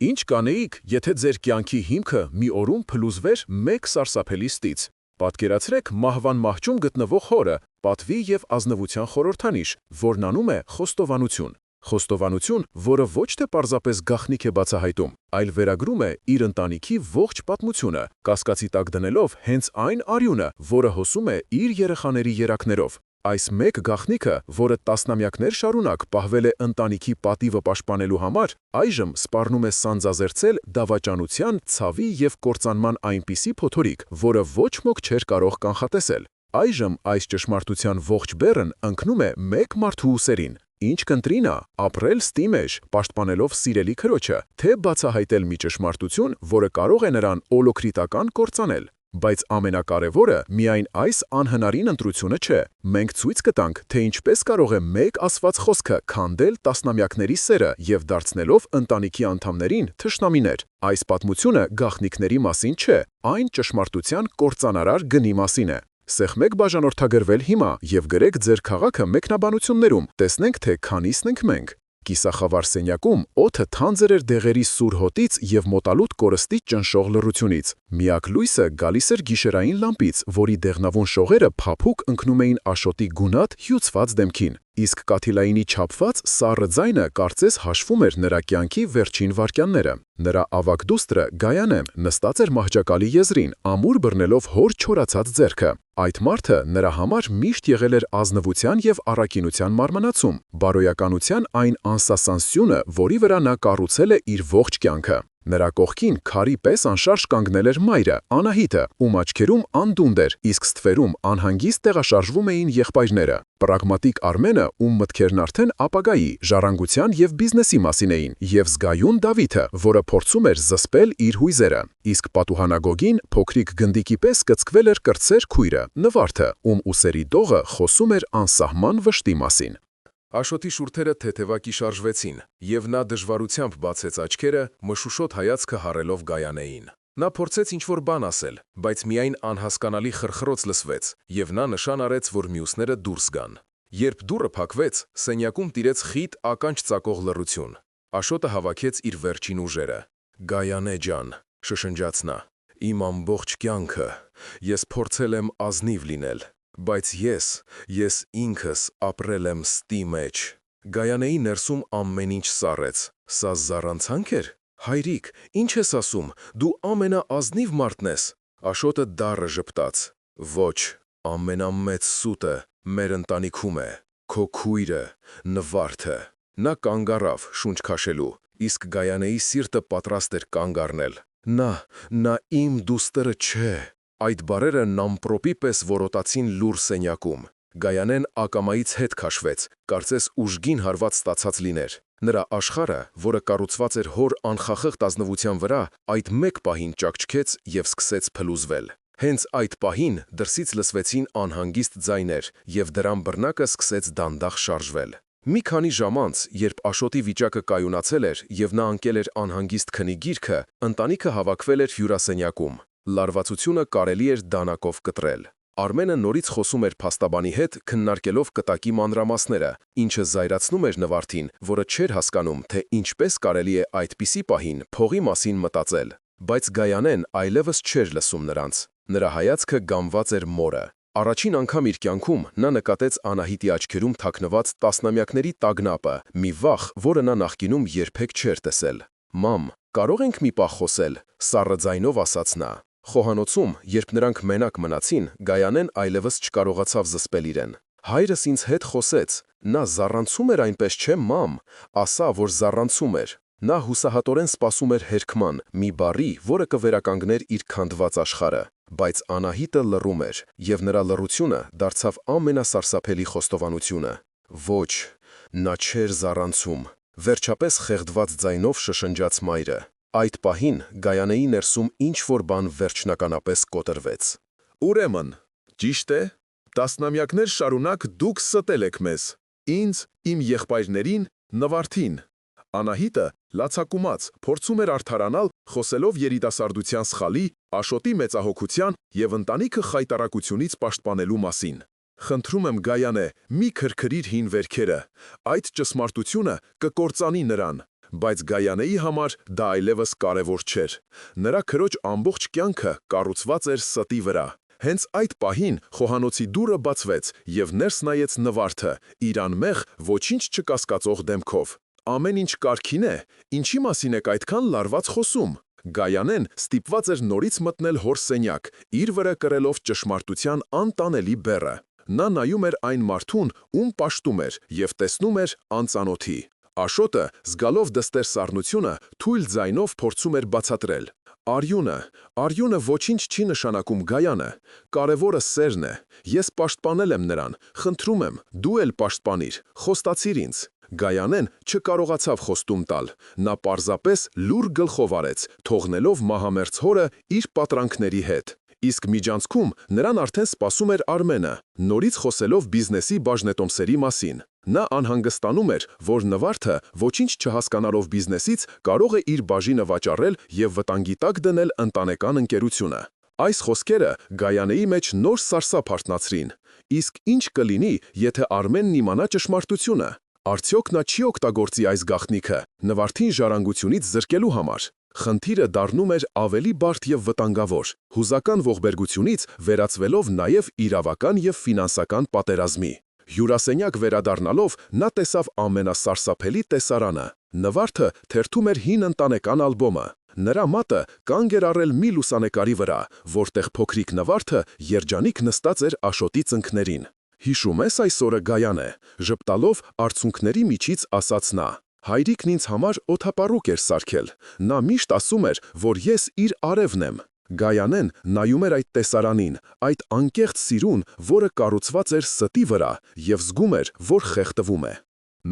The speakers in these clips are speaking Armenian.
Ինչ կանեիք, եթե ձեր կյանքի հիմքը մի օրում փլուզվեր մեկ սարսափելի ստից։ Պատկերացրեք մահվան մահճում գտնվող հորը, պատվի և ազնվության խորհրդանիշ, որն անում է խոստովանություն։ Խոստովանություն, որը ոչ թե պարզապես գաղտնիք է բացահայտում, այլ վերագրում է իր ընտանիքի ողջ պատմությունը, կասկածի տակ դնելով հենց այն արյունը, որը հոսում է իր երեխաների երակներով։ Այս մեկ գաղտնիքը, որը տասնամյակներ շարունակ պահվել է ընտանիքի պատիվը պաշտպանելու համար, այժմ սպառնում է սանձազերծել դավաճանության, ցավի և կործանման այնպիսի փոթորիկ, որը ոչ ոք չէր կարող կանխատեսել։ Այժմ այս ճշմարտության ողջ բեռն ընկնում է մեկ մարդու ուսերին։ Ինչ կընտրի նա՝ ապրել ստի մեջ, պաշտպանելով սիրելի քրոջը, թե բացահայտել մի ճշմարտություն, որը կարող է նրան օլոքրիտական կործանել։ Բայց ամենակարևորը միայն այս անհնարին ընտրությունը չէ։ Մենք ցույց կտանք, թե ինչպես կարող է մեկ ասված խոսքը քանդել տասնամյակների սերը և դարձնելով ընտանիքի անդամներին թշնամիներ։ Այս պատմությունը գաղտնիքների մասին չէ, այն ճշմարտության կործանարար գնի մասին է։ Սեղմեք բաժանորդագրվել հիմա և գրեք ձեր քաղաքը մեկնաբանություններում, տեսնենք, թե քանիսն ենք մենք։ Կիսախավար սենյակում օդը թանձր էր դեղերի սուր հոտից և մոտալուտ կորստի ճնշող լռությունից։ Միակ լույսը գալիս էր գիշերային լամպից, որի դեղնավուն շողերը փափուկ ընկնում էին Աշոտի գունատ, հյուծված դեմքին, իսկ Կաթիլայինի չափված սառը ձայնը կարծես հաշվում էր նրա կյանքի վերջին վայրկյանները։ Նրա ավագ դուստրը Գայանեն նստած էր մահճակալի եզրին, ամուր բռնելով հոր չորացած ձեռքը։ Այդ մարդը նրա համար միշտ եղել էր ազնվության և առաքինության մարմնացում, բարոյականության այն անսասան սյունը, որի վրա նա կառուցել է իր ողջ կյանքը։ Նրա կողքին քարի պես անշարժ կանգնել էր մայրը, Անահիտը, ում աչքերում անդունդ էր, իսկ ստվերում անհանգիստ տեղաշարժվում էին եղբայրները։ Պրագմատիկ Արմենը, ում մտքերն արդեն ապագայի, ժառանգության և բիզնեսի մասին էին, և զգայուն Դավիթը, որը փորձում էր զսպել իր հույզերը։ Իսկ պատուհանագոգին փոքրիկ գնդիկի պես կծկվել էր կրտսեր քույրը՝ Նվարդը, ում ուսերի դողը խոսում էր անսահման վշտի մասին։ Աշոտի շուրթերը թեթևակի շարժվեցին, և նա դժվարությամբ բացեց աչքերը, մշուշոտ հայացքը հառելով Գայանեին։ Նա փորձեց ինչ-որ բան ասել, բայց միայն անհասկանալի խրխրոց լսվեց, և նա նշան արեց, որ մյուսները դուրս գան։ Երբ դուռը փակվեց, սենյակում տիրեց խիտ ականջ ծակող լռություն։ Աշոտը հավաքեց իր վերջին ուժերը։ «Գայանե ջան», շշնջաց նա, «իմ ամբողջ կյանքը ես փորձել եմ ազնիվ լինել, բայց ես ինքս ապրել եմ ստի մեջ»։ Գայանեի ներսում ամեն ինչ սառեց։ Սա զառանցանք էր։ «Հայրիկ, ինչ ես ասում, դու ամենաազնիվ մարդն ես»։ Աշոտը դառը ժպտաց։ «Ոչ, ամենամեծ սուտը մեր ընտանիքում է, քո քույրը, Նվարդը»։ Նա կանգ առավ, շունչ քաշելու, իսկ Գայանեի սիրտը պատրաստ էր կանգ առնել։ Նա իմ դուստր չէ։ Այդ բառերը նամպրոպի պես որոտացին լուռ սենյակում։ Գայանեն ակամայից հետ քաշվեց, կարծես ուժգին հարված ստացած լիներ։ Նրա աշխարհը, որը կառուցված էր հոր անխախտ ազնվության վրա, այդ մեկ պահին ճաքճքեց և սկսեց փլուզվել։ Հենց այդ պահին դրսից լսվեցին անհանգիստ ձայներ, և դրան բռնակը սկսեց դանդաղ շարժվել։ Մի քանի ժամ անց, երբ Աշոտի վիճակը կայունացել էր և նա ընկել էր անհանգիստ քնի գիրքը, ընտանիքը հավաքվել էր հյուրասենյակում։ Լարվածությունը կարելի էր դանակով կտրել։ Արմենը նորից խոսում էր փաստաբանի հետ, քննարկելով կտակի մանրամասները, ինչը զայրացնում էր Նվարդին, որը չէր հասկանում, թե ինչպես կարելի է այդպիսի պահին փողի մասին մտածել։ Բայց Գայանեն այլևս չէր լսում նրանց։ Նրա հայացքը գամված էր մորը։ Առաջին անգամ իր կյանքում նա նկատեց Անահիտի աչքերում թաքնված տասնամյակների տագնապը, մի վախ, որը նա նախկինում երբեք չէր տեսել։ «Մամ, կարող ենք մի պահ խոսել», սառը ձայնով ասաց նա։ Խոհանոցում, երբ նրանք մենակ մնացին, Գայանեն այլևս չկարողացավ զսպել իրեն։ «Հայրս ինձ հետ խոսեց։ Նա զառանցում էր, այնպես չէ՞, մամ։ Ասա, որ զառանցում էր»։ Նա հուսահատորեն սպասում էր հերքման, մի բառի, որը կվերականգներ իր քանդված աշխարհը։ Բայց Անահիտը լռում էր, և նրա լռությունը դարձավ ամենասարսափելի խոստովանությունը։ «Ոչ, նա չէր զառանցում», վերջապես խեղդված ձայնով շշնջաց մայրը։ Այդ պահին Գայանեի ներսում ինչ-որ բան վերջնականապես կոտրվեց։ «Ուրեմն, ճիշտ է, տասնամյակներ շարունակ դուք ստել եք մեզ, ինձ, իմ եղբայրներին, Նվարդին»։ Անահիտը, լացակումած, փորձում էր արդարանալ, խոսելով երիտասարդության սխալի, Աշոտի մեծահոգության և ընտանիքը խայտառակությունից պաշտպանելու մասին։ «Խնդրում եմ, Գայանե, մի քրքրիր հին վերքերը։ Այդ ճշմարտությունը կկործանի նրան։ Բայց Գայանեի համար դա այլևս կարևոր չէր։ Նրա քրոջ ամբողջ կյանքը կառուցված էր ստի վրա։ Հենց այդ պահին խոհանոցի դուռը բացվեց և ներս նայեց Նվարդը, իր անմեղ, ոչինչ չկասկածող դեմքով։ Ամեն ինչ կարգին է, ինչի մասին եք այդքան լարված խոսում։ Գայանեն ստիպված էր նորից մտնել հոր սենյակ, իր վրա կրելով ճշմարտության անտանելի բեռը։ Նա նայում էր այն մարդուն, ում պաշտում էր, և տեսնում էր անծանոթի։ Աշոտը, զգալով դստեր սառնությունը, թույլ ձայնով փորձում էր բացատրել. Արյունը ոչինչ չի նշանակում Գայանը, կարևորը սերն է, ես պաշտպանել եմ նրան, խնդրում եմ, դու էլ պաշտպանիր, խոստացիր ինձ։ Գայանեն չկարողացավ խոստում տալ, նա պարզապես լուր գլխով արեց, թողնելով մահամերձ հորը իր պատրանքների հետ։ Իսկ միջանցքում նրան արդեն սպասում էր Արմենը, նորից խոսելով բիզնեսի բաժնետոմսերի մասին։ Նա անհանգստանում էր, որ Նվարդը, ոչինչ չհասկանալով բիզնեսից, կարող է իր բաժինը վաճառել և վտանգի տակ դնել ընտանեկան ընկերությունը։ Այս խոսքերը Գայանեի մեջ նոր սարսափ արթնացրին։ Իսկ ինչ կլինի, եթե Արմենն իմանա ճշմարտությունը։ Արդյոք նա չի օգտագործի այս գաղտնիքը Նվարդին ժառանգությունից զրկելու համար։ Խնդիրը դառնում էր ավելի բարդ և վտանգավոր, հուզական ողբերգությունից վերածվելով նաև իրավական և ֆինանսական պատերազմի։ Հյուրասենյակ վերադառնալով նա տեսավ ամենասարսափելի տեսարանը։ Նվարդը թերթում էր հին ընտանեկան ալբոմը։ Նրա մատը կանգ էր առել մի լուսանկարի վրա, որտեղ փոքրիկ Նվարդը երջանիկ նստած էր Աշոտի ծնկներին։ «Հիշում ես այս օրը, Գայանե», ժպտալով արցունքների միջից ասաց նա։ Հայրիկն ինձ համար օդապառուկ էր սարքել։ Նա միշտ ասում էր, որ ես իր արևն եմ։ Գայանեն նայում էր այդ տեսարանին, այդ անկեղծ սիրուն, որը կառուցված էր ստի վրա, և զգում էր, որ խեղդվում է։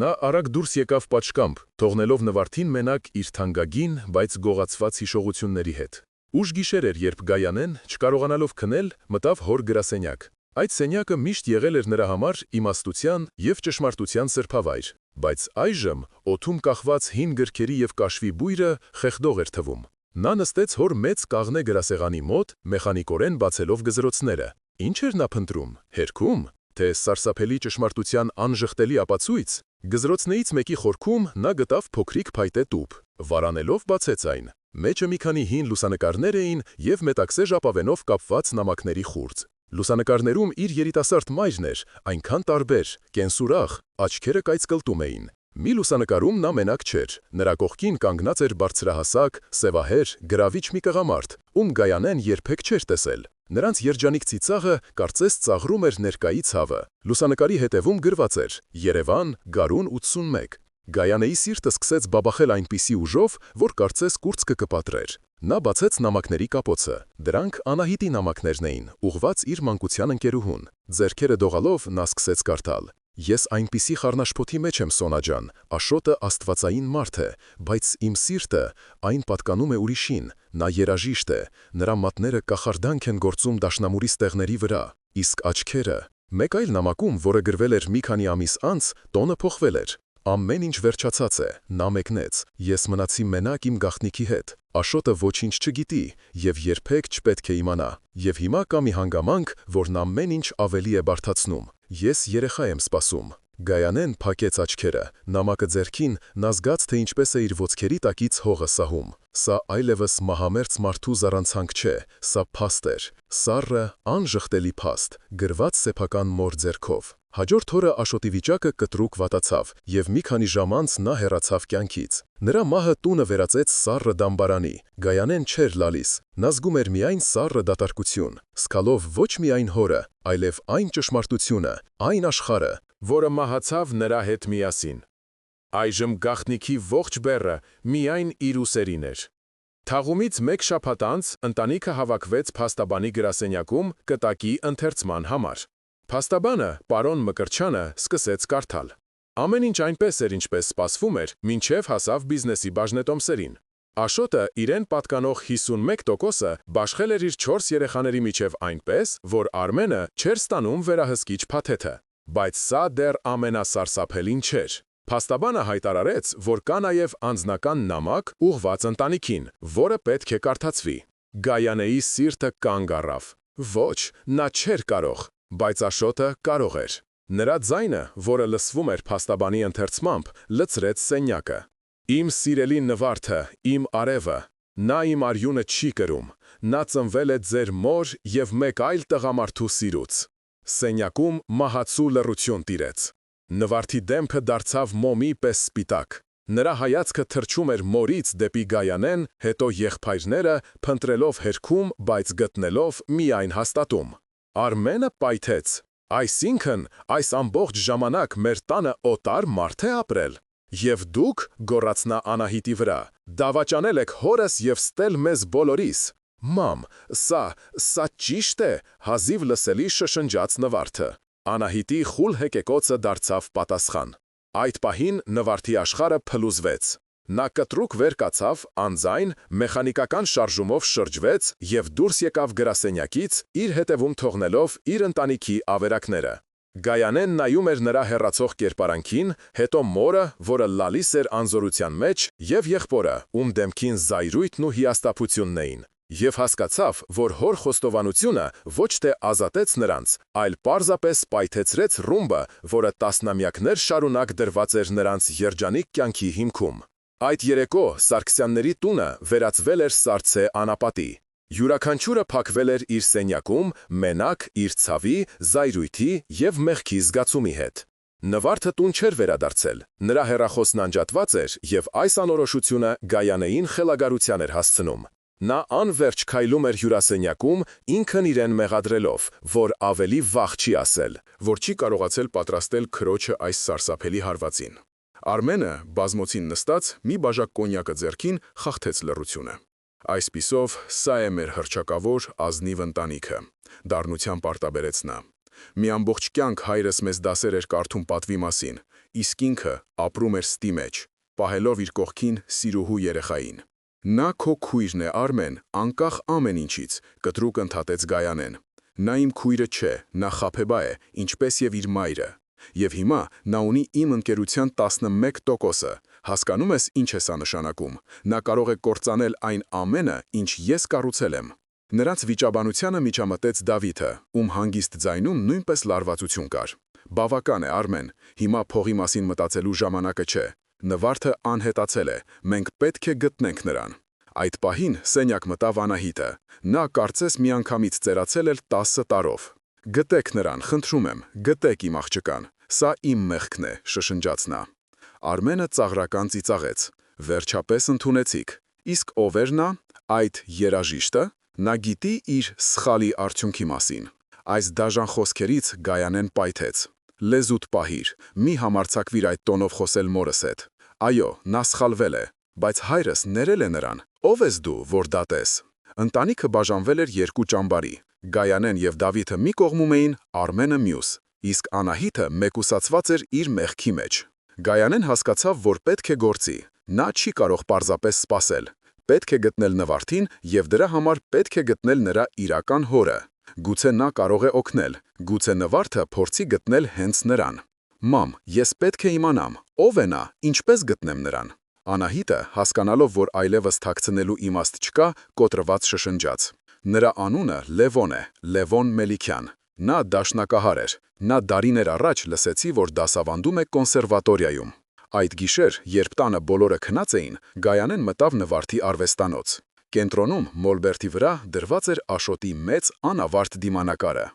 Նա արագ դուրս եկավ պատշգամբ, թողնելով Նվարդին մենակ իր թանկագին, բայց գողացված հիշողությունների հետ։ Ուշ գիշեր էր, երբ Գայանեն, չկարողանալով քնել, մտավ հոր գրասենյակ։ Այդ սենյակը միշտ եղել էր նրա համար իմաստության և ճշմարտության սրբավայր, բայց այժմ օդում կախված հին գրքերի և կաշվի բույրը խեղդող էր թվում։ Նա նստեց հոր մեծ կաղնե գրասեղանի մոտ, մեխանիկորեն բացելով գզրոցները։ Ինչ էր նա փնտրում, հերքում, թե սարսափելի ճշմարտության անժխտելի ապացույց։ Գզրոցներից մեկի խորքում նա գտավ փոքրիկ փայտե տուփ։ Վարանելով բացեց այն։ Մեջը մի քանի հին լուսանկարներ էին և մետաքսե ժապավենով կապված նամակների խուրձ։ Լուսանկարներում իր երիտասարդ մայրն էր, այնքան տարբեր, կենսուրախ, աչքերը կայծկլտում էին։ Մի լուսանկարում նա մենակ չէր, նրա կողքին կանգնած էր բարձրահասակ, սևահեր, գրավիչ մի տղամարդ, ում Գայանեն երբեք չէր տեսել։ Նրանց երջանիկ ծիծաղը կարծես ծաղրում էր ներկայի ցավը։ Լուսանկարի հետևում գրված էր. Երևան, գարուն 81։ Գայանեի սիրտը սկսեց բաբախել այնպիսի ուժով, որ կարծես կուրծքը կպատրեր։ Նա բացեց նամակների կապոցը։ Դրանք Անահիտի նամակներն էին, ուղղված իր մանկության ընկերուհուն։ Ձեռքերը դողալով նա սկսեց կարդալ. Ես այնպիսի խառնաշփոթի մեջ եմ, Սոնա ջան, Աշոտը աստվածային մարդ է, բայց իմ սիրտը, այն պատկանում է ուրիշին, նա երաժիշտ է, նրա մատները կախարդանք են գործում դաշնամուրի ստեղների վրա, իսկ աչքերը։ Մեկ այլ նամակում, որը գրվել էր մի քանի ամիս անց, տոնը փոխվել էր։ Ամեն ինչ վերջացած է, նա մեկնեց, ես մնացի մենակ իմ գաղտնիքի հետ, Աշոտը ոչինչ չգիտի և երբեք չպետք է իմանա, և հիմա կա մի հանգամանք, որն ամեն ինչ ավելի է բարդացնում, ես երեխա եմ սպասում։ Գայանեն փակեց աչքերը, նամակը ձեռքին, նա զգաց, թե ինչպես է իր ոտքերի տակից հողը սահում։ Սա այլևս մահամերձ մարդու զառանցանք չէ, սա փաստ էր, սառը, անժխտելի փաստ, գրված սեփական մոր ձեռքով։ Հաջորդ օրը Աշոտի վիճակը կտրուկ վատացավ, և մի քանի ժամ անց նա հեռացավ կյանքից։ Նրա մահը տունը վերածեց սառը դամբարանի։ Գայանեն չէր լալիս, նա զգում էր միայն սառը դատարկություն, զգալով ոչ միայն հորը, այլև այն ճշմարտությունը, այն աշխարհը, որը մահացավ նրա հետ միասին։ Այժմ գաղտնիքի ողջ բեռը միայն իր ուսերին էր։ Թաղումից մեկ շաբաթ անց ընտանիքը հավաքվեց փաստաբանի գրասենյակում կտակի ընթերցման համար։ Փաստաբանը, պարոն Մկրտչյանը, սկսեց կարդալ։ Ամեն ինչ այնպես էր, ինչպես սպասվում էր, մինչև հասավ բիզնեսի բաժնետոմսերին։ Աշոտը իրեն պատկանող 51%-ը բաշխել էր իր 4 երեխաների միջև այնպես, որ Արմենը չէր ստանում վերահսկիչ փաթեթը։ Բայց սա դեռ ամենասարսափելին չէր։ Փաստաբանը հայտարարեց, որ կա նաև անձնական նամակ ուղղված ընտանիքին, որը պետք է կարդացվի։ Գայանեի սիրտը կանգ առավ։ Ոչ, նա չէր կարող, բայց Աշոտը կարող էր։ Նրա ձայնը, որը լսվում էր փաստաբանի ընթերցմամբ, լցրեց սենյակը։ Իմ սիրելի նվարդը, իմ արևը, նա իմ արյունը չի կրում, նա ծնվել է ձեր մոր և մեկ այլ տղամարդու սիրուց։ Սենյակում մահացու լռություն տիրեց։ Նվարդի դեմքը դարձավ մոմի պես սպիտակ։ Նրա հայացքը թռչում էր մորից դեպի Գայանեն, հետո եղբայրները, փնտրելով հերքում, բայց գտնելով միայն հաստատում։ Արմենը պայթեց. այսինքն, այս ամբողջ ժամանակ մեր տանը օտար մարդ է ապրել։ Եվ դուք, գոռաց նա Անահիտի վրա, դավաճանել եք հորս և ստել մեզ բոլորիս։ Մամ, սա ճիշտ է, հազիվ լսելի շշնջաց նվարդը։ Անահիտի խուլ հեկեկոցը դարձավ պատասխան։ Այդ պահին նվարդի աշխարհը փլուզվեց։ Նա կտրուկ վեր կացավ, անձայն, մեխանիկական շարժումով շրջվեց և դուրս եկավ գրասենյակից, իր հետևում թողնելով իր ընտանիքի ավերակները։ Գայանեն նայում էր նրա հեռացող կերպարանքին, հետո մորը, որը լալիս էր անզորության մեջ, և եղբորը, ում դեմքին զայրույթն ու հիասթափությունն էին, և հասկացավ, որ հոր խոստովանությունը ոչ թե ազատեց նրանց, այլ պարզապես պայթեցրեց ռումբը, որը տասնամյակներ շարունակ դրված էր նրանց երջանիկ կյանքի հիմքում։ Այդ երեկո Սարգսյանների տունը վերածվել էր սառցե անապատի։ Յուրաքանչյուրը փակվել էր իր սենյակում, մենակ, իր ցավի, զայրույթի և մեղքի զգացումի հետ։ Նվարդը տուն չէր վերադարձել, նրա հեռախոսն անջատված էր, և այս անորոշությունը Գայանեին խելագարության էր հասցնում։ Նա անվերջ քայլում էր հյուրասենյակում, ինքն իրեն մեղադրելով, որ ավելի վաղ չի ասել, որ չի կարողացել պատրաստել քրոջը այս սարսափելի հարվածին։ Արմենը, բազմոցին նստած, մի բաժակ կոնյակը ձեռքին, խախտեց լռությունը։ Այսպիսով, սա է մեր հռչակավոր ազնիվ ընտանիքը, դառնությամբ արտաբերեց նա։ Մի ամբողջ կյանք հայրս մեզ դասեր էր կարդում պատվի մասին, իսկ ինքը ապրում էր ստի մեջ, պահելով իր կողքին սիրուհու երեխային։ Նա քո քույրն է, Արմեն, անկախ ամեն ինչից, կտրուկ ընդհատեց Գայանեն։ Նա իմ քույրը չէ, նա Խաբեբա է, ինչպես և իր մայրը։ Եվ հիմա նա ունի իմ ընկերության 11%-ը, հասկանում ես ինչ է սա նշանակում, նա կարող է կործանել այն ամենը, ինչ ես կառուցել եմ։ Նրանց վիճաբանությանը միջամտեց Դավիթը, ում հանգիստ ձայնում նույնպես լարվածություն կար։ Բավական է, Արմեն, հիմա փողի մասին մտածելու ժամանակը չէ։ Նվարդը անհետացել է, մենք պետք է գտնենք նրան։ Այդ պահին սենյակ մտավ Անահիտը։ Նա կարծես միանգամից ծերացել էր 10 տարով։ Գտեք նրան, խնդրում եմ, գտեք իմ աղջկան, սա իմ մեղքն է, շշնջաց նա։ Արմենը ծաղրական ծիծաղեց։ Վերջապես ընդունեցիք։ Իսկ ով էր նա, այդ երաժիշտը, նա գիտի իր սխալի արդյունքի մասին։ Այս դաժան խոսքերից Գայանեն պայթեց։ Լեզուտ պահիր, մի համարձակվիր այդ տոնով խոսել մորս հետ։ Այո, նա սխալվել է, բայց հայրս ներել է նրան, ով ես դու, որ դատես։ Ընտանիքը բաժանվել էր երկու ճամբարի, Գայանեն և Դավիթը մի կողմում էին, Արմենը մյուս, իսկ Անահիտը մեկուսացված էր իր մեղքի մեջ։ Գայանեն հասկացավ, որ պետք է գործի, նա չի կարող պարզապես սպասել, պետք է գտնել նվարդին և դրա համար պետք է գտնել նրա իրական հորը։ Գուցե նա կարող է օգնել, գուցե նվարդը փորձի գտնել հենց նրան։ Մամ, ես պետք է իմանամ, ով է նա, ինչպես գտնեմ նրան։ Անահիտը, հասկանալով, որ այլևս թաքցնելու իմաստ չկա, կոտրված շշնջաց։ Նրա անունը Լևոն է, Լևոն Մելիքյան։ Նա դաշնակահար էր։ Նա դարիներ առաջ լսեցի, որ դասավանդում է կոնսերվատորիայում։ Այդ գիշեր, երբ տանը բոլորը քնած էին, Գայանեն մտավ նվարդի արվեստանոց։ Կենտրոնում, մոլբերտի վրա դրված էր Աշոտի մեծ անավարտ դիմանկարը։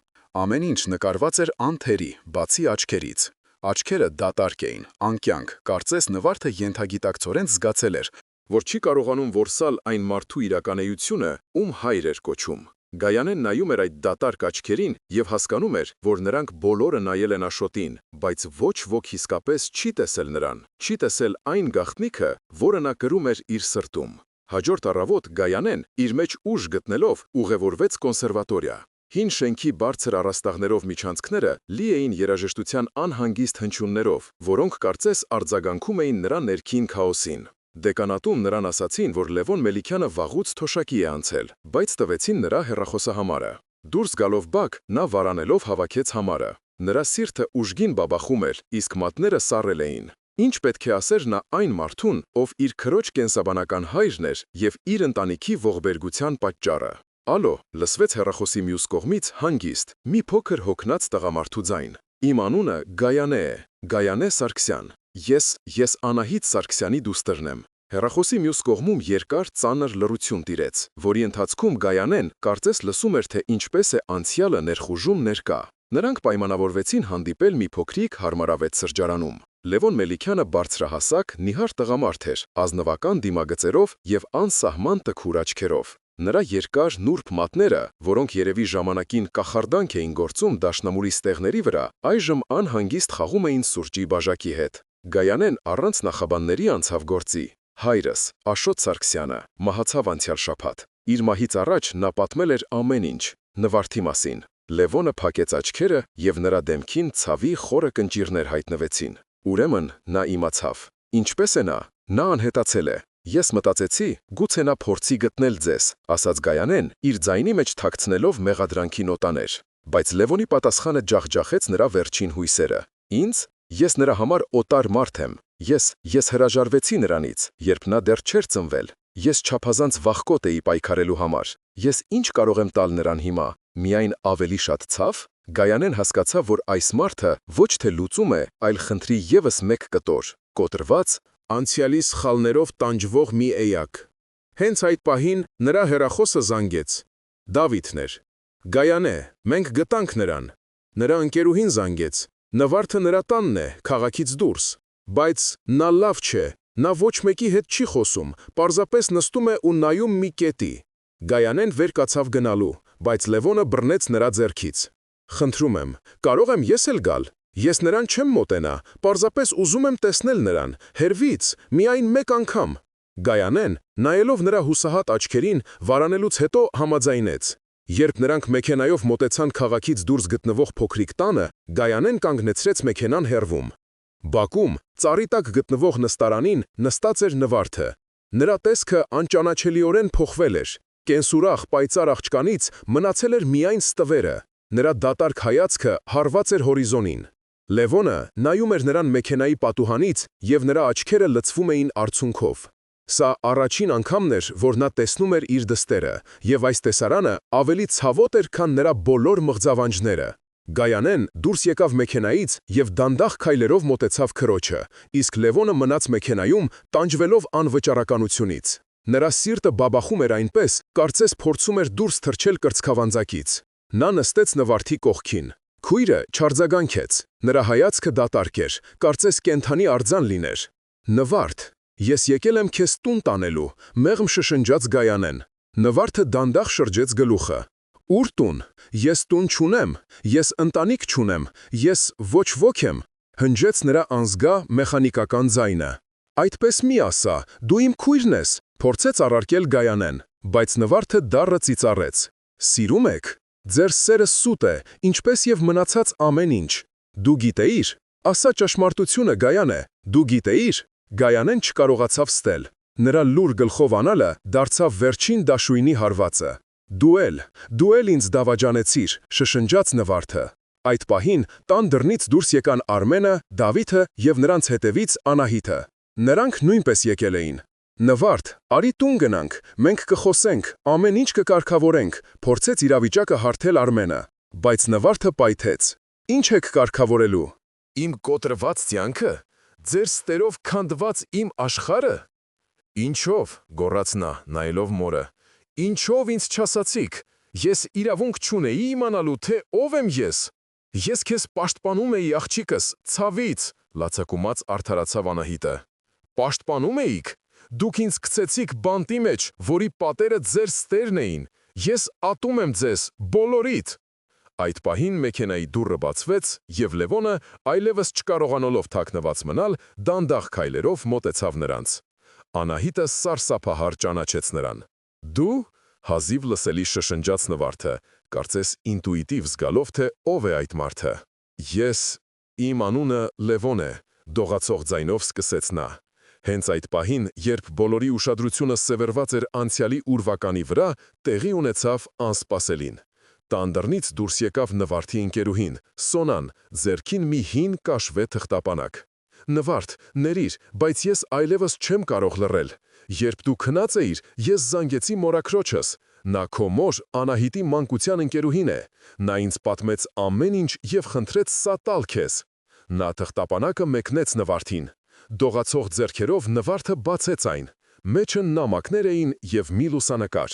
Ամեն ինչ նկարված էր անթերի, բացի աչքերից։ Աչքերը դատարկ էին, անկյանք, կարծես նվարդը ենթագիտակցորեն զգացել էր, որ չի կարողանում որսալ այն մարդու իրականեությունը, ում հայր էր կոչում։ Գայանեն նայում էր այդ դատարկ աչքերին և հասկանում էր, որ նրանք բոլորը նայել են Աշոտին, բայց ոչ ոք իսկապես չի տեսել նրան, չի տեսել այն գաղտնիքը, որը նա կրում էր իր սրտում։ Հաջորդ առավոտ Գայանեն, իր մեջ ուժ գտնելով, ուղևորվեց կոնսերվատորիա։ Հին շենքի բարձր առաստաղներով միջանցքները լի էին երաժշտության անհանգիստ հնչյուններով, որոնք կարծես արձագանքում էին նրա ներքին քաոսին։ Դեկանատում նրան ասացին, որ Լևոն Մելիքյանը վաղուց թոշակի է անցել, բայց տվեցին նրա հեռախոսահամարը։ Դուրս գալով բակ, նա վարանելով հավաքեց համարը։ Նրա սիրտը ուժգին բաբախում էր, իսկ մատները սառել էին։ Ինչ պետք է ասեր նա այն մարդուն, ով իր քրոջ կենսաբանական հայրն էր և իր ընտանիքի ողբերգության պատճառը։ Ալո, լսվեց հեռախոսի մյուս կողմից հանգիստ, մի փոքր հոգնած տղամարդու ձայն։ Իմ անունը Գայանե է, Գայանե Սարգսյան։ Ես Անահիտ Սարգսյանի դուստրն եմ։ Հեռախոսի մյուս կողմում երկար ծանր լռություն տիրեց, որի ընթացքում Գայանեն կարծես լսում էր, թե ինչպես է անցյալը ներխուժում ներկա։ Նրանք պայմանավորվեցին հանդիպել մի փոքրիկ հարմարավետ սրճարանում։ Լևոն Մելիքյանը բարձրահասակ, նիհար տղամարդ էր, ազնվական դիմագծերով եւ անսահման տքուր աչքերով։ Նրա երկար նուրբ մատները, որոնք երևի ժամանակին կախարդանք էին գործում դաշնամուրի ստեղների վրա, այժմ անհանգիստ խաղում էին սուրճի բաժակի հետ։ Գայանեն առանց նախաբանների անցավ գործի։ Հայրս, Աշոտ Սարգսյանը, մահացավ անցյալ շաբաթ։ Իր մահից առաջ նա պատմել էր ամեն ինչ, Նվարդի մասին։ Լևոնը փակեց աչքերը եւ նրա դեմքին ցավի խորը կնճիռներ հայտնվեցին։ Ուրեմն նա իմացավ։ Ինչպես է նա։ Նա անհետացել է։ Ես մտածեցի, գուցե նա փորձի գտնել ձեզ, ասաց Գայանեն, իր ձայնի մեջ թաքցնելով մեղադրանքի նոտաներ։ Բայց Լևոնի պատասխանը ջախջախեց նրա վերջին հույսերը։ Ինձ։ Ես նրա համար օտար մարդ եմ։ Ես հրաժարվեցի նրանից, երբ նա դեռ չէր ծնվել։ Ես չափազանց վախկոտ էի պայքարելու համար։ Ես ինչ կարող եմ տալ նրան հիմա։ Միայն ավելի շատ ցավ։ Գայանեն հասկացավ, որ այս մարդը ոչ թե լուծում է, այլ խնդրի ևս մեկ կտոր, կոտրված, անցյալի սխալներով տանջվող մի էակ։ Հենց այդ պահին նրա հեռախոսը զանգեց։ Դավիթն էր։ Գայանե, մենք գտանք նրան։ Նրա ընկերուհին զանգեց։ Նվարդը նրա տանն է, քաղաքից դուրս։ Բայց նա լավ չէ, նա ոչ մեկի հետ չի խոսում, պարզապես նստում է ու նայում մի կետի։ Գայանեն վեր կացավ գնալու, բայց Լևոնը բռնեց նրա ձեռքից։ Խնդրում եմ, կարող եմ ես էլ գալ։ Ես նրան չեմ մոտենա, պարզապես ուզում եմ տեսնել նրան, հեռվից, միայն մեկ անգամ։ Գայանեն, նայելով նրա հուսահատ աչքերին, վարանելուց հետո համաձայնեց։ Երբ նրանք մեքենայով մոտեցան քաղաքից դուրս գտնվող փոքրիկ տանը, Գայանեն կանգնեցրեց մեքենան հեռվում։ Բակում, ծառի տակ գտնվող նստարանին, նստած էր Նվարդը։ Նրա տեսքը անճանաչելիորեն փոխվել էր։ Կենսուրախ պայծառ աղջկանից մնացել էր միայն ստվերը։ Նրա դատարկ հայացքը հարված էր հորիզոնին։ Լևոնը նայում էր նրան մեքենայի պատուհանից, եւ նրա աչքերը լցվում էին արցունքով։ Սա առաջին անգամն էր, որ նա տեսնում էր իր դստերը, եւ այս տեսարանը ավելի ցավոտ էր, քան նրա բոլոր մղձավանջները։ Գայանեն դուրս եկավ մեքենայից եւ դանդաղ քայլերով մոտեցավ քրոջը, իսկ Լևոնը մնաց մեքենայում, տանջվելով անվճարականությունից։ Նրա սիրտը բաբախում էր այնպես, կարծես փորձում էր դուրս թռչել կրծքավանձակից։ Նա նստեց Նվարդի կողքին։ Քույրը չարձագանքեց։ Նրա հայացքը դատարկ էր, կարծես կենդանի արձան լիներ։ Նվարդ, ես եկել եմ քեզ տուն տանելու, մեղմ շշնջաց Գայանեն։ Նվարդը դանդաղ շրջեց գլուխը։ Ուր տուն։ Ես տուն չունեմ, ես ընտանիք չունեմ, ես ոչ ոք եմ, հնջեց նրա անզգա մեխանիկական ձայնը։ Այդպես մի ասա, դու իմ քույրն ես, փորձեց առարկել Գայանեն, բայց Նվարդը դառը ծիծառեց։ Սիրում եք։ Ձեր սերը սուտ է, ինչպես եւ մնացած ամեն ինչ։ Դու գիտեիր։ Ասա ճշմարտությունը, Գայանե, դու գիտեիր։ Գայանեն չկարողացավ ստել։ Նրա լուր գլխով անալը դարձավ վերջին դաշույնի հարվածը։ Դու էլ ինձ դավաճանեցիր, շշնջաց Նվարդը։ Այդ պահին տան դռնից դուրս եկան Արմենը, Դավիթը եւ նրանց հետևից Անահիտը։ Նրանք նույնպես եկել էին։ Նվարդ, արի տուն գնանք, մենք կխոսենք, ամեն ինչ կկարգավորենք, փորձեց իրավիճակը հարթել Արմենը, բայց Նվարդը պայթեց։ Ինչ եք կարգավորելու։ Իմ կոտրված ցանկը, ձեր ստերով քանդված իմ աշխարհը։ Ինչով, գոռաց նա, նայելով մորը։ Ինչով ինձ չասացիք։ Ես իրավունք չունեի իմանալու, թե ով եմ ես։ Ես քեզ պաշտպանում էի, աղջիկս, ցավից, լացակումած արդարացավ Անահիտը։ Պաշտպանում էիք։ Դուք ինձ գցեցիք բանտի մեջ, որի պատերը ձեր ստերն էին։ Ես ատում եմ ձեզ, բոլորիդ։ Այդ պահին մեքենայի դուռը բացվեց, եւ Լևոնը, այլևս չկարողանալով թաքնված մնալ, դանդաղ քայլերով մոտեցավ նրանց։ Անահիտը սարսափահար ճանաչեց նրան։ Դու, հազիվ լսելի շշնջաց Նվարդը, կարծես ինտուիտիվ զգալով, թե ով է այդ մարդը։ Իմ անունը Լևոն է, դողացող ձայնով սկսեց նա։ Հենց այդ պահին, երբ բոլորի ուշադրությունը սևեռված էր անցյալի ուրվականի վրա, տեղի ունեցավ անսպասելին։ Տան դռնից դուրս եկավ Նվարդի ընկերուհին, Սոնան, ձեռքին մի հին կաշվե թղթապանակ։ Նվարդ, ներիր, բայց ես այլևս չեմ կարող լռել։ Երբ դու քնած էիր, ես զանգեցի մորաքրոջս։ Նա քո մոր Անահիտի մանկության ընկերուհին է։ Նա ինձ պատմեց ամեն ինչ եւ խնդրեց սա տալ քեզ։ Նա թղթապանակը մեկնեց Նվարդին։ Դողացող ձեռքերով նվարդը բացեց այն։ Մեջը նամակներ էին և մի լուսանկար։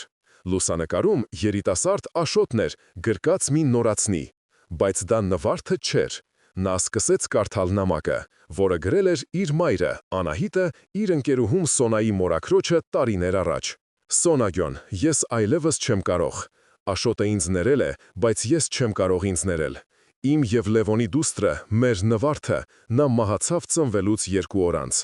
Լուսանկարում երիտասարդ Աշոտն էր, գրկած մի նորածնի։ Բայց դա նվարդը չէր։ Նա սկսեց կարդալ նամակը, որը գրել էր իր մայրը, Անահիտը, իր ընկերուհում Սոնայի մորաքրոջը տարիներ առաջ։ «Սոնագյոն, ես այլևս չեմ կարող։ Աշոտը ինձ ներել է, բայց ես չեմ կարող ինձ ներել։ Իմ և Լևոնի դուստրը, մեր նվարդը, նա մահացավ ծնվելուց 2 օր անց։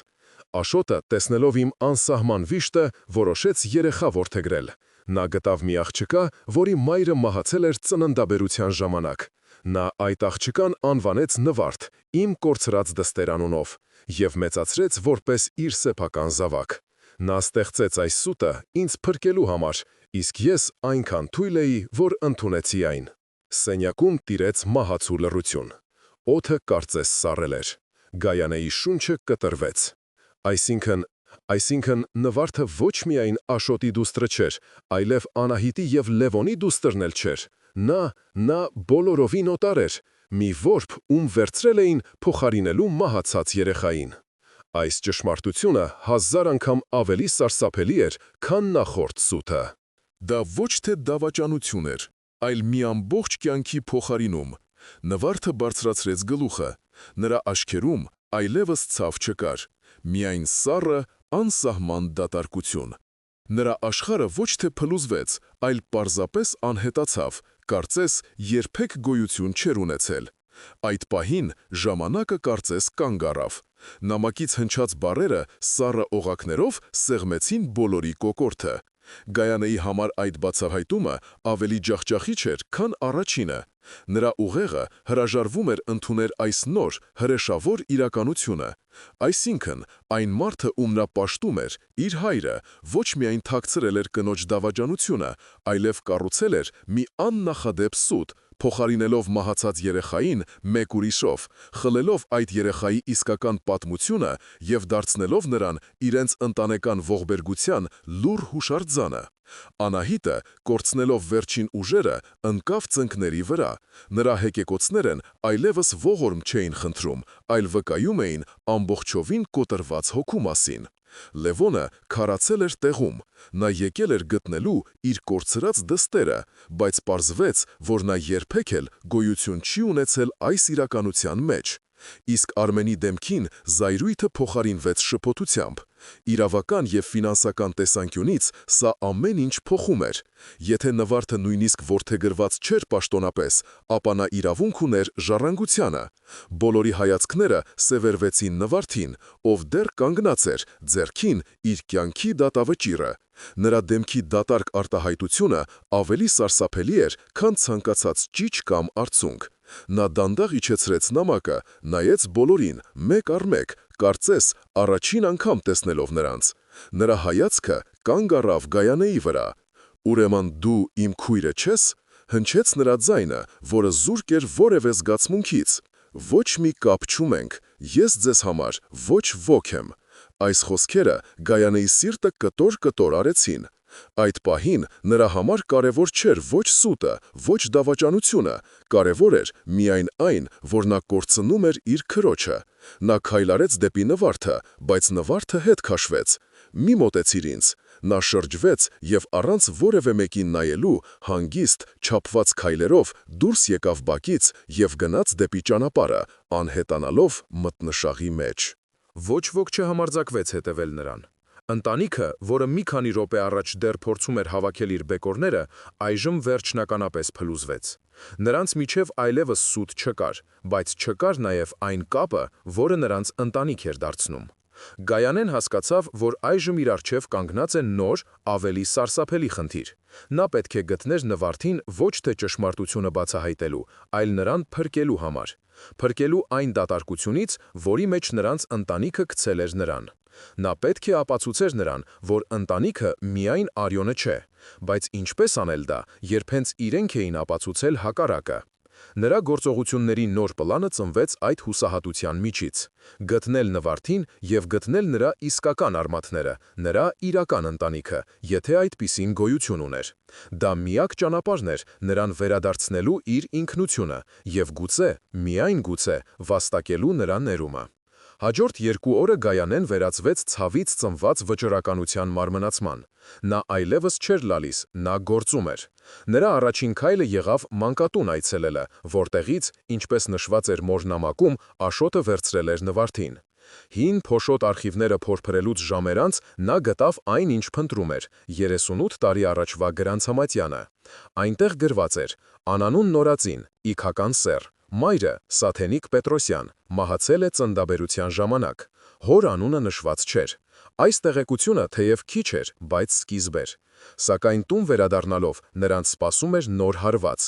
Աշոտը, տեսնելով իմ անսահման վիշտը, որոշեց երեխա որդեգրել։ Նա գտավ մի աղջկա, որի մայրը մահացել էր ծննդաբերության ժամանակ։ Նա այդ աղջկան անվանեց Նվարդ, իմ կորցրած դստեր անունով, և մեծացրեց որպես իր սեփական զավակ։ Նա ստեղծեց այս սուտը ինձ փրկելու համար, իսկ ես այնքան թույլ էի, որ ընդունեցի այն»։ Սենյակում տիրեց մահացու լռություն։ Օդը կարծես սառել էր։ Գայանեի շունչը կտրվեց։ Այսինքն Նվարդը ոչ միայն Աշոտի դուստրը չէր, այլև Անահիտի և Լևոնի դուստրն էլ չէր։ Նա բոլորովին օտար էր, մի որբ, ում վերցրել էին փոխարինելու մահացած երեխային։ Այս ճշմարտությունը 1000 անգամ ավելի սարսափելի էր, քան նախորդ սուտը։ Դա ոչ թե դավաճանություն էր, այլ մի ամբողջ կյանքի փոխարինում։ Նվարդը բարձրացրեց գլուխը։ Նրա աչքերում այլևս ցավ չկար, միայն սառը, անսահման դատարկություն։ Նրա աշխարհը ոչ թե փլուզվեց, այլ պարզապես անհետացավ, կարծես երբեք գոյություն չէր ունեցել։ Այդ պահին ժամանակը կարծես կանգ առավ։ Նամակից հնչած բառերը սառը օղակներով սեղմեցին բոլորի կոկորդը։ Գայանեի համար այդ բացահայտումը ավելի ջախջախիչ էր, քան առաջինը։ Նրա ուղեղը հրաժարվում էր ընդունել այս նոր, հրեշավոր իրականությունը։ Այսինքն, այն մարդը, ում նա պաշտում էր, իր հայրը, ոչ միայն թաքցրել էր կնոջ դավաճանությունը, այլև կառուցել էր մի աննախադեպ սուտ, փոխարինելով մահացած երեխային մեկ ուրիշով, խլելով այդ երեխայի իսկական պատմությունը և դարձնելով նրան իրենց ընտանեկան ողբերգության լուռ հուշարձանը։ Անահիտը, կորցնելով վերջին ուժերը, ընկավ ծնկների վրա։ Նրա հեկեկոցներն այլևս ողորմ չէին խնդրում, այլ վկայում էին ամբողջովին կոտրված հոգու մասին։ Լևոնը քարացել էր տեղում։ Նա եկել էր գտնելու իր կորցրած դստերը, բայց պարզվեց, որ նա երբեք էլ գոյություն չի ունեցել այս իրականության մեջ։ Իսկ Արմենի դեմքին զայրույթը փոխարինվեց շփոթությամբ։ Իրավական և ֆինանսական տեսանկյունից սա ամեն ինչ փոխում էր։ Եթե Նվարդը նույնիսկ որդեգրված չէր պաշտոնապես, ապա նա իրավունք ուներ ժառանգությանը։ Բոլորի հայացքները սևեռվեցին Նվարդին, ով դեռ կանգնած էր, ձեռքին իր կյանքի դատավճիռը։ Նրա դեմքի դատարկ արտահայտությունը ավելի սարսափելի էր, քան ցանկացած ճիչ կամ արցունք։ Նա դանդաղ իջեցրեց նամակը, նայեց բոլորին, մեկ առ մեկ, կարծես առաջին անգամ տեսնելով նրանց։ Նրա հայացքը կանգ առավ Գայանեի վրա։ «Ուրեմն դու իմ քույրը չես»։ Հնչեց նրա ձայնը, որը զուրկ էր որևէ զգացմունքից։ «Ոչ մի կապ չունենք, ես ձեզ համար ոչ ոք եմ»։ Այս խոսքերը Գայանեի սիրտը կտոր-կտոր արեցին։ Այդ պահին նրա համար կարևոր չէր ոչ սուտը, ոչ դավաճանությունը, կարևոր էր միայն այն, որ նա կորցնում էր իր քրոջը։ Նա քայլարեց դեպի Նվարդը, բայց Նվարդը հետ քաշվեց։ «Մի մոտեցիր ինձ»։ Նա շրջվեց և առանց որևէ մեկին նայելու, հանգիստ, չափված քայլերով դուրս եկավ բակից և գնաց դեպի ճանապարհը, անհետանալով մթնշաղի մեջ։ Ոչ ոք չհամարձակվեց հետևել նրան։ Ընտանիքը, որը մի քանի րոպե առաջ դեռ փորձում էր հավաքել իր բեկորները, այժմ վերջնականապես փլուզվեց։ Նրանց միջև այլևս սուտ չկար, բայց չկար նաև այն կապը, որը նրանց ընտանիք էր դարձնում։ Գայանեն հասկացավ, որ այժմ իր առջև կանգնած է նոր, ավելի սարսափելի խնդիր։ Նա պետք է գտներ Նվարդին ոչ թե ճշմարտությունը բացահայտելու, այլ նրան փրկելու համար։ Փրկելու այն դատարկությունից, որի մեջ նրանց ընտանիքը գցել էր նրան։ Նա պետք է ապացուցեր նրան, որ ընտանիքը միայն Արյոնը չէ, բայց ինչպես անել դա, երբ հենց իրենք էին ապացուցել հակառակը։ Նրա գործողությունների նոր պլանը ծնվեց այդ հուսահատության միջից։ Գտնել Նվարդին և գտնել նրա իսկական արմատները, նրա իրական ընտանիքը, եթե այդպիսին գոյություն ուներ։ Դա միակ ճանապարհն էր նրան վերադարձնելու իր ինքնությունը և գուցե, միայն գուցե, վաստակելու նրա ներումը։ Հաջորդ 2 օրը Գայանեն վերածվեց ցավից ծնված վճռականության մարմնացման։ Նա այլևս չէր լալիս, նա գործում էր։ Նրա առաջին քայլը եղավ մանկատուն այցելելը, որտեղից, ինչպես նշված էր մոր նամակում, Աշոտը վերցրել էր Նվարդին։ Հին փոշոտ արխիվները փորփրելուց ժամեր անց նա գտավ այն, ինչ փնտրում էր՝ 38 տարի առաջվա գրանցամատյանը։ Այնտեղ գրված էր. «Անանուն Նորածին, իգական սեռ, մայրը Սաթենիկ Պետրոսյան, մահացել է ծննդաբերության ժամանակ»։ Հոր անունը նշված չէր։ Այս տեղեկությունը թեև քիչ էր, բայց սկիզբ էր։ Սակայն տուն վերադառնալով նրանց սպասում էր նոր հարված։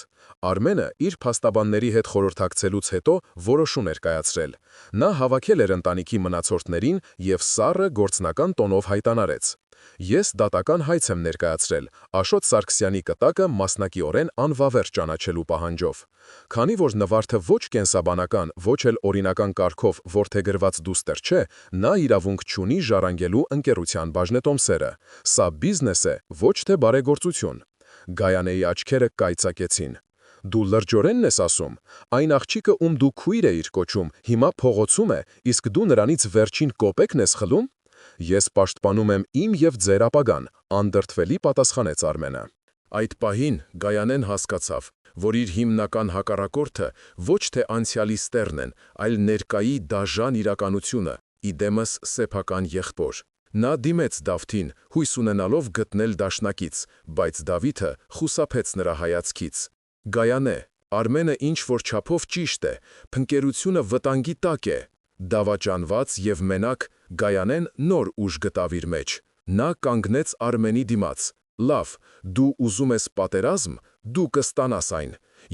Արմենը իր փաստաբանների հետ խորհրդակցելուց հետո որոշում էր կայացրել։ Նա հավաքել էր ընտանիքի մնացորդներին և սառը գործնական տոնով հայտանարեց. «Ես դատական հայց եմ ներկայացրել Աշոտ Սարգսյանի կտակը մասնակիորեն անվավեր ճանաչելու պահանջով։ Քանի որ Նվարդը ոչ կենսաբանական, ոչ էլ օրինական կարգով որդեգրված դուստր չէ, նա իրավունք չունի ժառանգելու ընկերության բաժնետոմսերը։ Սա բիզնես է, ոչ թե բարեգործություն»։ Գայանեի աչքերը կայծակեցին։ «Դու լրջորենն ես ասում։ Այն աղջիկը, ում դու քույր էիր կոչում, հիմա փողոցում է, իսկ դու նրանից վերջին կոպեկն ես խլում»։ «Ես պաշտպանում եմ իմ և ձեր ապագան», անդրդվելի պատասխանեց Արմենը։ Այդ պահին Գայանեն հասկացավ, որ իր հիմնական հակառակորդը ոչ թե անցյալի ստեռն են, այլ ներկայի դաժան իրականությունը, իդեմս սեփական եղբոր։ Նա դիմեց Դավթին, հույս ունենալով գտնել դաշնակից, բայց Դավիթը խուսափեց նրա հայացքից։ «Գայանե, Արմենը ինչ-որ չափով ճիշտ է, փնկերությունը վտանգի տակ է»։ Դավաճանված և մենակ Գայանեն նոր ուժ գտավ իր մեջ։ Նա կանգնեց Արմենի դիմաց։ «Լավ, դու ուզում ես պատերազմ, դու կստանաս այն։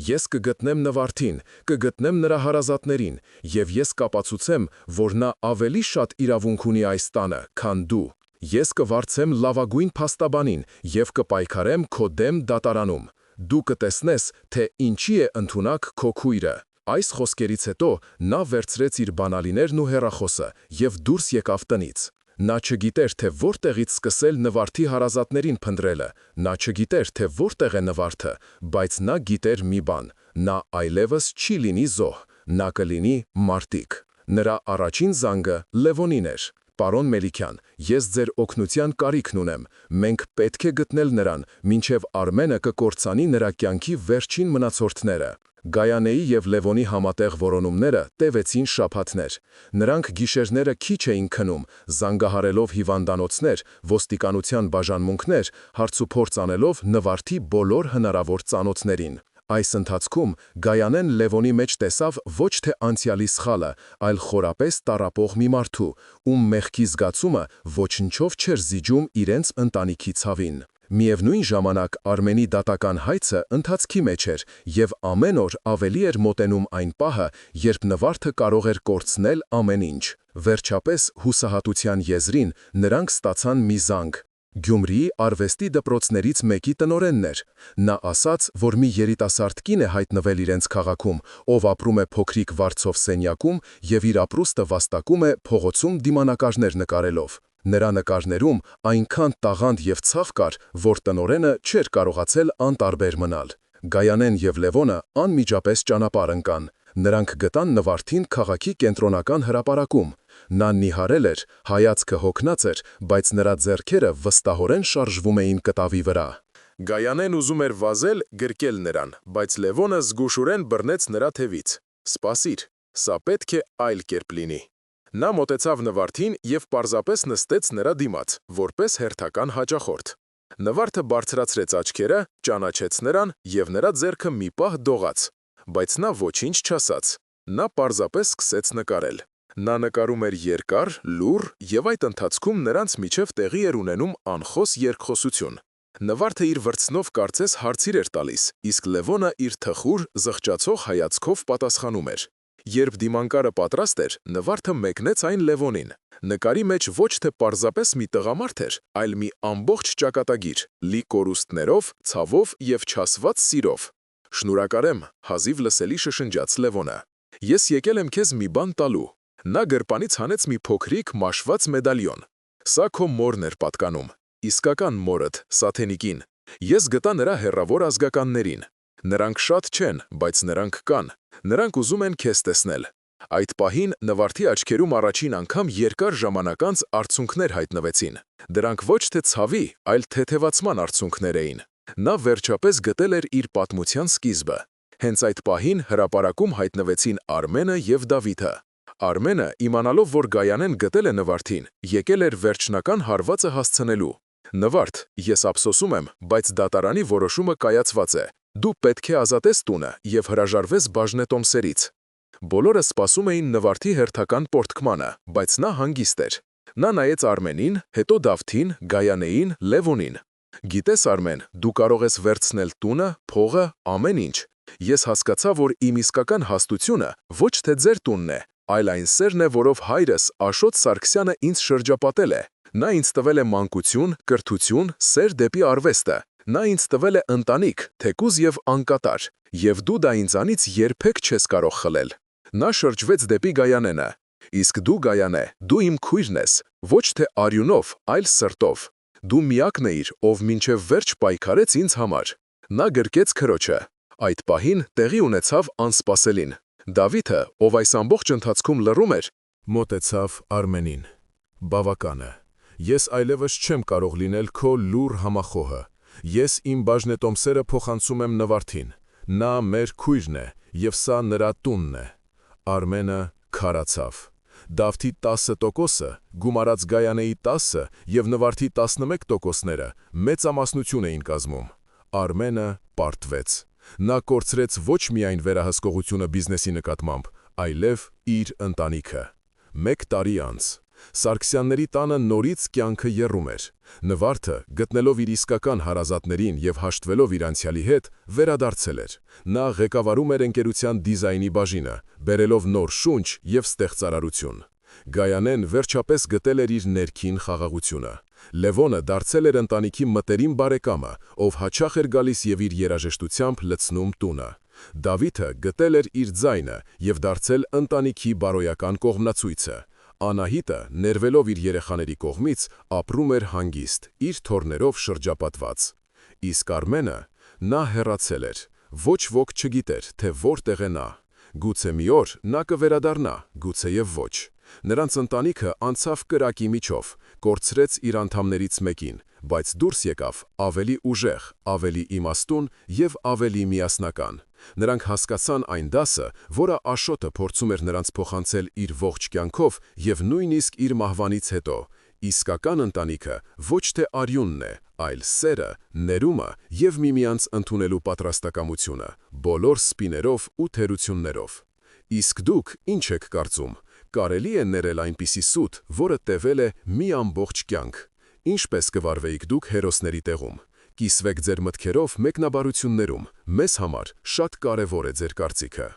Ես կգտնեմ Նվարդին, կգտնեմ նրա հարազատներին, և ես կապացուցեմ, որ նա ավելի շատ իրավունք ունի այս տանը, քան դու։ Ես կվարձեմ լավագույն փաստաբանին և կպայքարեմ քո դեմ դատարանում։ Դու կտեսնես, թե ինչի է ընդունակ քո քույրը»։ Այս խոսքերից հետո նա վերցրեց իր բանալիներն ու հեռախոսը և դուրս եկավ տնից։ Նա չգիտեր, թե որտեղից սկսել Նվարդի հարազատներին փնտրելը, նա չգիտեր, թե որտեղ է Նվարդը, բայց նա գիտեր մի բան. նա այլևս չի լինի զոհ, նա կլինի մարտիկ։ Նրա առաջին զանգը Լևոնին էր. «Պարոն Մելիքյան, ես ձեր օգնության կարիքն ունեմ, մենք պետք է գտնել նրան, մինչև Արմենը կկործանի նրա կյանքի վերջին մնացորդները»։ Գայանեի և Լևոնի համատեղ որոնումները տևեցին շաբաթներ։ Նրանք գիշերները քիչ էին քնում, զանգահարելով հիվանդանոցներ, ոստիկանության բաժանմունքներ, հարցուփորձ անելով Նվարդի բոլոր հնարավոր ծանոթներին։ Այս ընթացքում Գայանեն Լևոնի մեջ տեսավ ոչ թե անցյալի սխալը, այլ խորապես տառապող մի մարդու, ում մեղքի զգացումը ոչնչով չէր զիջում իրենց ընտանիքի ցավին։ Միևնույն ժամանակ Արմենի դատական հայցը ընթացքի մեջ էր, և ամեն օր ավելի էր մոտենում այն պահը, երբ Նվարդը կարող էր կորցնել ամեն ինչ։ Վերջապես, հուսահատության եզրին, նրանք ստացան մի զանգ։ Գյումրիի արվեստի դպրոցներից մեկի տնօրենն էր։ Նա ասաց, որ մի երիտասարդ կին է հայտնվել իրենց քաղաքում, ով ապրում է փոքրիկ վարձով սենյակում և իր ապրուստը վաստակում է փողոցում դիմանկարներ նկարելով։ Նրա նկարներում այնքան տաղանդ և ցավ կար, որ տնօրենը չէր կարողացել անտարբեր մնալ։ Գայանեն և Լևոնը անմիջապես ճանապարհ ընկան։ Նրանք գտան Նվարդին քաղաքի կենտրոնական հրապարակում։ Նա նիհարել էր, հայացքը հոգնած էր, բայց նրա ձեռքերը վստահորեն շարժվում էին կտավի վրա։ Գայանեն ուզում էր վազել, գրկել նրան, բայց Լևոնը զգուշորեն բռնեց նրա թևից։ «Սպասիր, սա պետք է այլ կերպ լինի»։ Նա մոտեցավ Նվարդին և պարզապես նստեց նրա դիմաց, որպես հերթական հաճախորդ։ Նվարդը բարձրացրեց աչքերը, ճանաչեց նրան և նրա ձեռքը մի պահ դողաց։ Բայց նա ոչինչ չասաց։ Նա պարզապես սկսեց նկարել։ Նա նկարում էր երկար, լուռ, և այդ ընթացքում նրանց միջև տեղի էր ունենում անխոս երկխոսություն։ Նվարդը իր վրձնով կարծես հարցեր էր տալիս, իսկ Լևոնը իր թխուր, զղջացող հայացքով պատասխանում էր։ Երբ դիմանկարը պատրաստ էր, Նվարդը մեկնեց այն Լևոնին։ Նկարի մեջ ոչ թե պարզապես մի տղամարդ էր, այլ մի ամբողջ ճակատագիր, լի կորուստներով, ցավով և չասված սիրով։ «Շնորհակալ եմ», հազիվ լսելի շշնջաց Լևոնը։ «Ես եկել եմ քեզ մի բան տալու»։ Նա գրպանից հանեց մի փոքրիկ մաշված մեդալիոն։ «Սա քո մորն էր պատկանում, իսկական մորդ, Սաթենիկին։ Ես գտա նրա հեռավոր ազգականներին։ Նրանք շատ չեն, բայց նրանք կան։ Նրանք ուզում են քեզ տեսնել։ Այդ պահին Նվարդի աչքերում առաջին անգամ երկար ժամանակ անց արցունքներ հայտնվեցին։ Դրանք ոչ թե ցավի, այլ թեթևացման արցունքներ էին։ Նա վերջապես գտել էր իր պատմության սկիզբը։ Հենց այդ պահին հրապարակում հայտնվեցին Արմենը և Դավիթը։ Արմենը, իմանալով, որ Գայանեն գտել է Նվարդին, եկել էր վերջնական հարվածը հասցնելու։ Նվարդ, ես ափսոսում եմ, բայց դատարանի որոշումը կայացված է։ Դու պետք է ազատես տունը և հրաժարվես բաժնետոմսերից։ Բոլորը սպասում էին Նվարդի հերթական պորտքմանը, բայց նա հանգիստ էր։ Նա նայեց Արմենին, հետո Դավթին, Գայանեին, Լևոնին։ Գիտես, Արմեն, դու կարող ես վերցնել տունը, փողը, ամեն ինչ։ Ես հասկացա, որ իմ իսկական հաստությունը ոչ թե ձեր տունն է, այլ այն սերն է, որով հայրս Աշոտ Սարգսյանը ինձ շրջապատել է։ Նա ինձ տվել է մանկություն, կրթություն, սեր դեպի արվեստը։ Նա ինձ տվել է ընտանիք, թեկուզ և անկատար, և դու դա ինձանից երբեք չես կարող խլել։ Նա շրջվեց դեպի Գայանենը։ Իսկ դու, Գայանե, դու իմ քույրն ես, ոչ թե արյունով, այլ սրտով։ Դու միակն էիր, ով մինչև վերջ պայքարեց ինձ համար։ Նա գրկեց քրոջը։ Այդ պահին տեղի ունեցավ անսպասելին։ Դավիթը, ով այս ամբողջ ընթացքում լռում էր, մոտեցավ Արմենին։ Բավական է։ Ես այլևս չեմ կարող լինել քո լուռ համախոհը։ Ես իմ բաժնետոմսերը փոխանցում եմ Նվարդին։ Նա մեր քույրն է, և սա նրա տունն է։ Արմենը քարացավ։ Դավթի 10%-ը, գումարած Գայանեի 10-ը և Նվարդի 11%-ները մեծամասնություն էին կազմում։ Արմենը պարտվեց։ Նա կորցրեց ոչ միայն վերահսկողությունը բիզնեսի նկատմամբ, այլև իր ընտանիքը։ 1 տարի անց Սարգսյանների տանը նորից կյանքը եռում էր։ Նվարդը, գտնելով իր իսկական հարազատներին և հաշտվելով իր անցյալի հետ, վերադարձել էր։ Նա ղեկավարում էր ընկերության դիզայնի բաժինը, բերելով նոր շունչ և ստեղծարարություն։ Գայանեն վերջապես գտել էր իր ներքին խաղաղությունը։ Լևոնը դարձել էր ընտանիքի մտերիմ բարեկամը, ով հաճախ էր գալիս և իր երաժշտությամբ լցնում տունը։ Դավիթը գտել էր իր ձայնը և դարձել ընտանիքի բարոյական կողմնացույցը։ Անահիտը, ներվելով իր երեխաների կողմից, ապրում էր հանգիստ, իր թոռներով շրջապատված։ Իսկ Արմենը, նա հեռացել էր։ Ոչ ոք չգիտեր, թե որտեղ է նա։ Գուցե մի օր նա կվերադառնա, գուցեև ոչ։ Նրանց ընտանիքը անցավ կրակի միջով, կորցրեց իր անդամներից մեկին, բայց դուրս եկավ ավելի ուժեղ, ավելի իմաստուն և ավելի միասնական։ Նրանք հասկացան այն դասը, որը Աշոտը փորձում էր նրանց փոխանցել իր ողջ կյանքով և նույնիսկ իր մահվանից հետո։ Իսկական ընտանիքը ոչ թե արյունն է, այլ սերը, ներումը և միմյանց ընդունելու պատրաստակամությունը, բոլոր սպիներով ու թերություններով։ Իսկ դուք ինչ եք կարծում։ Կարելի է ներել այնպիսի սուտ, որը տևել է մի ամբողջ կյանք։ Ինչպես կվարվեիք դուք հերոսների տեղում։ Կիսվեք ձեր մտքերով մեկնաբանություններում։ Մեզ համար շատ կարևոր է ձեր կարծիքը։